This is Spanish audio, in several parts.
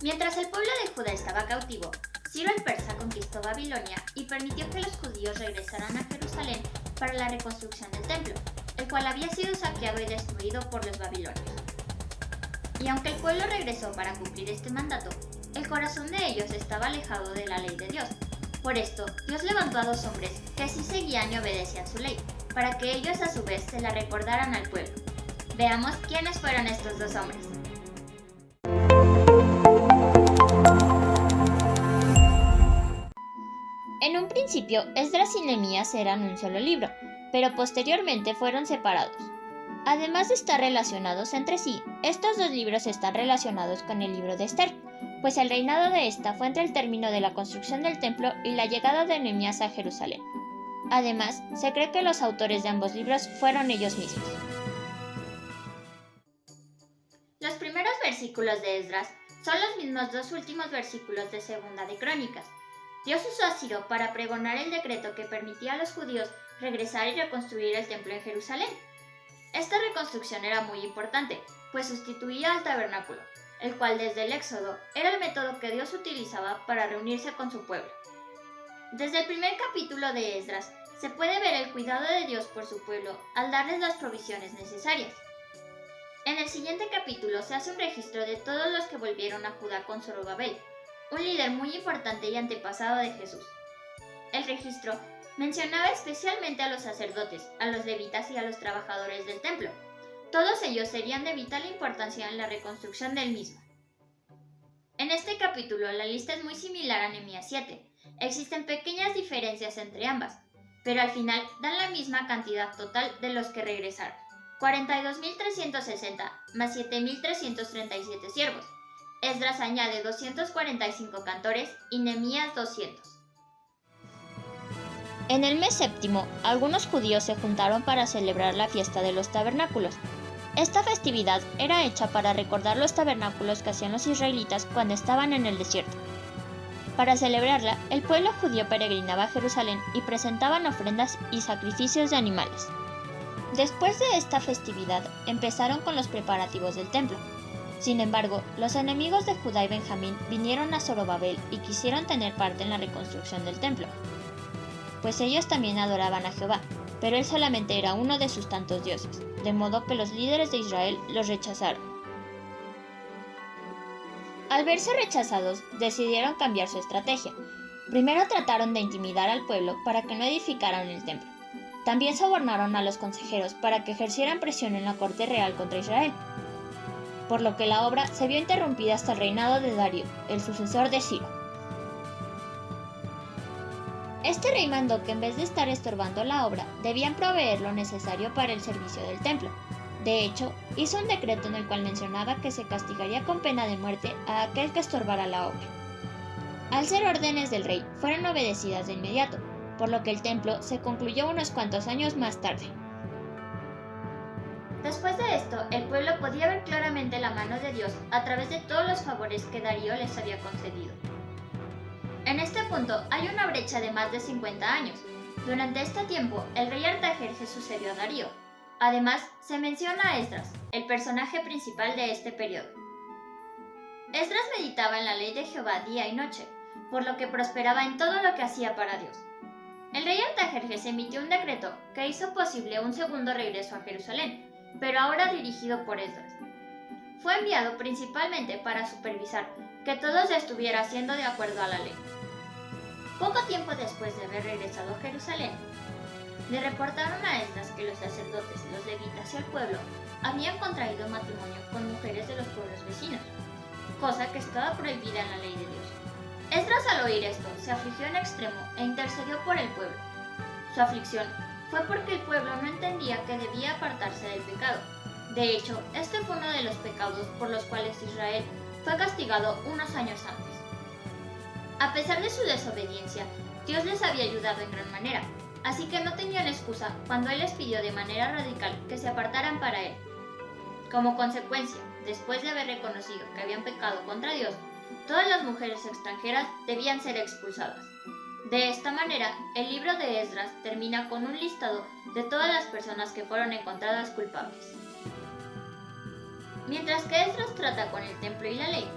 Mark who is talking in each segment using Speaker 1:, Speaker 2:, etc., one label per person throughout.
Speaker 1: Mientras el pueblo de Judá estaba cautivo, Ciro el persa conquistó Babilonia y permitió que los judíos regresaran a Jerusalén para la reconstrucción del templo, el cual había sido saqueado y destruido por los babilonios. Y aunque el pueblo regresó para cumplir este mandato, el corazón de ellos estaba alejado de la ley de Dios. Por esto, Dios levantó a 2 hombres que sí seguían y obedecían su ley, para que ellos a su vez se la recordaran al pueblo. Veamos quiénes fueron estos 2 hombres. En un principio, Esdras y Nehemías eran un solo libro, pero posteriormente fueron separados. Además de estar relacionados entre sí, estos 2 libros están relacionados con el libro de Esther, pues el reinado de esta fue entre el término de la construcción del templo y la llegada de Nehemías a Jerusalén. Además, se cree que los autores de ambos libros fueron ellos mismos. Los primeros versículos de Esdras son los mismos 2 últimos versículos de Segunda de Crónicas. Dios usó a Ciro para pregonar el decreto que permitía a los judíos regresar y reconstruir el templo en Jerusalén. Esta reconstrucción era muy importante, pues sustituía al tabernáculo, el cual desde el Éxodo era el método que Dios utilizaba para reunirse con su pueblo. Desde el primer capítulo de Esdras se puede ver el cuidado de Dios por su pueblo al darles las provisiones necesarias. En el siguiente capítulo se hace un registro de todos los que volvieron a Judá con Zorobabel, un líder muy importante y antepasado de Jesús. El registro mencionaba especialmente a los sacerdotes, a los levitas y a los trabajadores del templo. Todos ellos serían de vital importancia en la reconstrucción del mismo. En este capítulo la lista es muy similar a Nehemías 7. Existen pequeñas diferencias entre ambas, pero al final dan la misma cantidad total de los que regresaron: 42.360 más 7.337 siervos. Esdras añade 245 cantores y Nehemías 200. En el mes séptimo, algunos judíos se juntaron para celebrar la fiesta de los tabernáculos. Esta festividad era hecha para recordar los tabernáculos que hacían los israelitas cuando estaban en el desierto. Para celebrarla, el pueblo judío peregrinaba a Jerusalén y presentaban ofrendas y sacrificios de animales. Después de esta festividad, empezaron con los preparativos del templo. Sin embargo, los enemigos de Judá y Benjamín vinieron a Zorobabel y quisieron tener parte en la reconstrucción del templo, pues ellos también adoraban a Jehová, pero él solamente era uno de sus tantos dioses, de modo que los líderes de Israel los rechazaron. Al verse rechazados, decidieron cambiar su estrategia. Primero trataron de intimidar al pueblo para que no edificaran el templo. También sobornaron a los consejeros para que ejercieran presión en la corte real contra Israel, por lo que la obra se vio interrumpida hasta el reinado de Darío, el sucesor de Ciro. Este rey mandó que en vez de estar estorbando la obra, debían proveer lo necesario para el servicio del templo. De hecho, hizo un decreto en el cual mencionaba que se castigaría con pena de muerte a aquel que estorbara la obra. Al ser órdenes del rey, fueron obedecidas de inmediato, por lo que el templo se concluyó unos cuantos años más tarde. Después de esto, el pueblo podía ver claramente la mano de Dios a través de todos los favores que Darío les había concedido. En este punto hay una brecha de más de 50 años. Durante este tiempo, el rey Artajerjes sucedió a Darío. Además, se menciona a Esdras, el personaje principal de este periodo. Esdras meditaba en la ley de Jehová día y noche, por lo que prosperaba en todo lo que hacía para Dios. El rey Artajerjes emitió un decreto que hizo posible un segundo regreso a Jerusalén, pero ahora dirigido por Esdras. Fue enviado principalmente para supervisar que todo se estuviera haciendo de acuerdo a la ley. Poco tiempo después de haber regresado a Jerusalén, le reportaron a Esdras que los sacerdotes, los levitas y el pueblo habían contraído matrimonio con mujeres de los pueblos vecinos, cosa que estaba prohibida en la ley de Dios. Esdras, al oír esto, se afligió en extremo e intercedió por el pueblo. Su aflicción fue porque el pueblo no entendía que debía apartarse del pecado. De hecho, este fue uno de los pecados por los cuales Israel fue castigado unos años antes. A pesar de su desobediencia, Dios les había ayudado en gran manera, así que no tenían excusa cuando Él les pidió de manera radical que se apartaran para Él. Como consecuencia, después de haber reconocido que habían pecado contra Dios, todas las mujeres extranjeras debían ser expulsadas. De esta manera, el libro de Esdras termina con un listado de todas las personas que fueron encontradas culpables. Mientras que Esdras trata con el templo y la ley,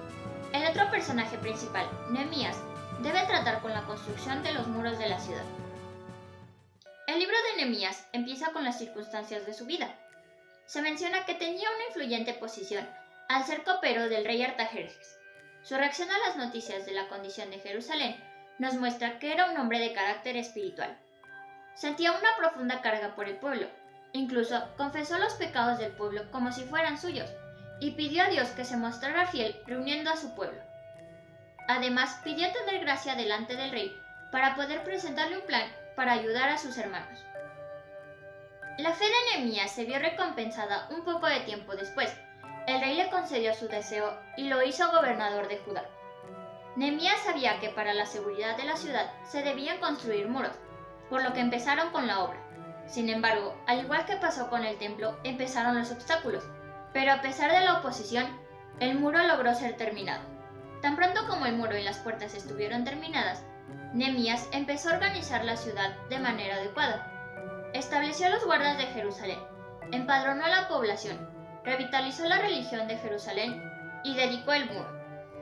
Speaker 1: el otro personaje principal, Nehemías, debe tratar con la construcción de los muros de la ciudad. El libro de Nehemías empieza con las circunstancias de su vida. Se menciona que tenía una influyente posición al ser copero del rey Artajerjes. Su reacción a las noticias de la condición de Jerusalén nos muestra que era un hombre de carácter espiritual. Sentía una profunda carga por el pueblo. Incluso confesó los pecados del pueblo como si fueran suyos y pidió a Dios que se mostrara fiel reuniendo a su pueblo. Además, pidió tener gracia delante del rey para poder presentarle un plan para ayudar a sus hermanos. La fe de Nehemías se vio recompensada un poco de tiempo después. El rey le concedió su deseo y lo hizo gobernador de Judá. Nehemías sabía que para la seguridad de la ciudad se debían construir muros, por lo que empezaron con la obra. Sin embargo, al igual que pasó con el templo, empezaron los obstáculos, pero a pesar de la oposición, el muro logró ser terminado. Tan pronto como el muro y las puertas estuvieron terminadas, Nehemías empezó a organizar la ciudad de manera adecuada. Estableció a los guardas de Jerusalén, empadronó a la población, revitalizó la religión de Jerusalén y dedicó el muro.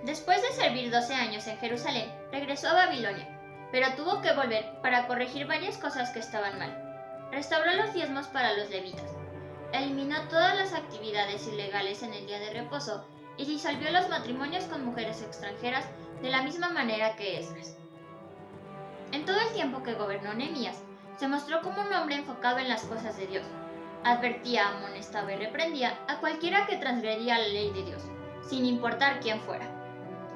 Speaker 1: Después de servir 12 años en Jerusalén, regresó a Babilonia, pero tuvo que volver para corregir varias cosas que estaban mal. Restauró los diezmos para los levitas, eliminó todas las actividades ilegales en el día de reposo y disolvió los matrimonios con mujeres extranjeras de la misma manera que Esdras. En todo el tiempo que gobernó Nehemías, se mostró como un hombre enfocado en las cosas de Dios. Advertía, amonestaba y reprendía a cualquiera que transgredía la ley de Dios, sin importar quién fuera.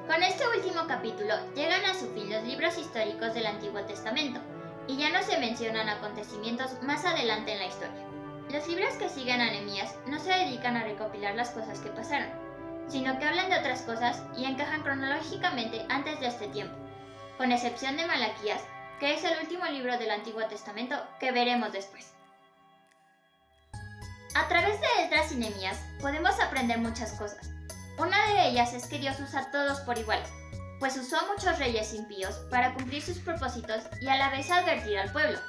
Speaker 1: Con este último capítulo llegan a su fin los libros históricos del Antiguo Testamento, y ya no se mencionan acontecimientos más adelante en la historia. Los libros que siguen a Nehemías no se dedican a recopilar las cosas que pasaron, sino que hablan de otras cosas y encajan cronológicamente antes de este tiempo, con excepción de Malaquías, que es el último libro del Antiguo Testamento que veremos después. A través de Esdras y Nehemías podemos aprender muchas cosas. Una de ellas es que Dios usa a todos por igual, pues usó a muchos reyes impíos para cumplir sus propósitos y a la vez advertir al pueblo.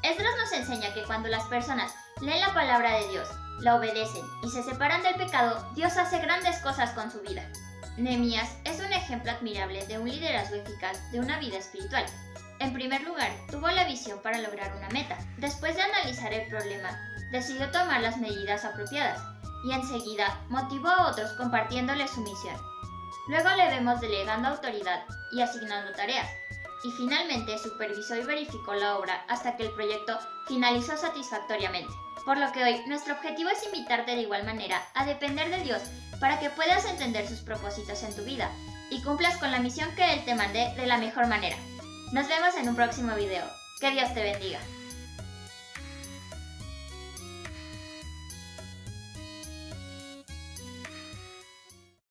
Speaker 1: Esdras nos enseña que cuando las personas leen la palabra de Dios, la obedecen y se separan del pecado, Dios hace grandes cosas con su vida. Nehemías es un ejemplo admirable de un liderazgo eficaz de una vida espiritual. En primer lugar, tuvo la visión para lograr una meta. Después de analizar el problema, decidió tomar las medidas apropiadas y enseguida motivó a otros compartiéndoles su misión. Luego le vemos delegando autoridad y asignando tareas, y finalmente supervisó y verificó la obra hasta que el proyecto finalizó satisfactoriamente. Por lo que hoy nuestro objetivo es invitarte de igual manera a depender de Dios para que puedas entender sus propósitos en tu vida y cumplas con la misión que Él te mande de la mejor manera. Nos vemos en un próximo video. Que Dios te bendiga.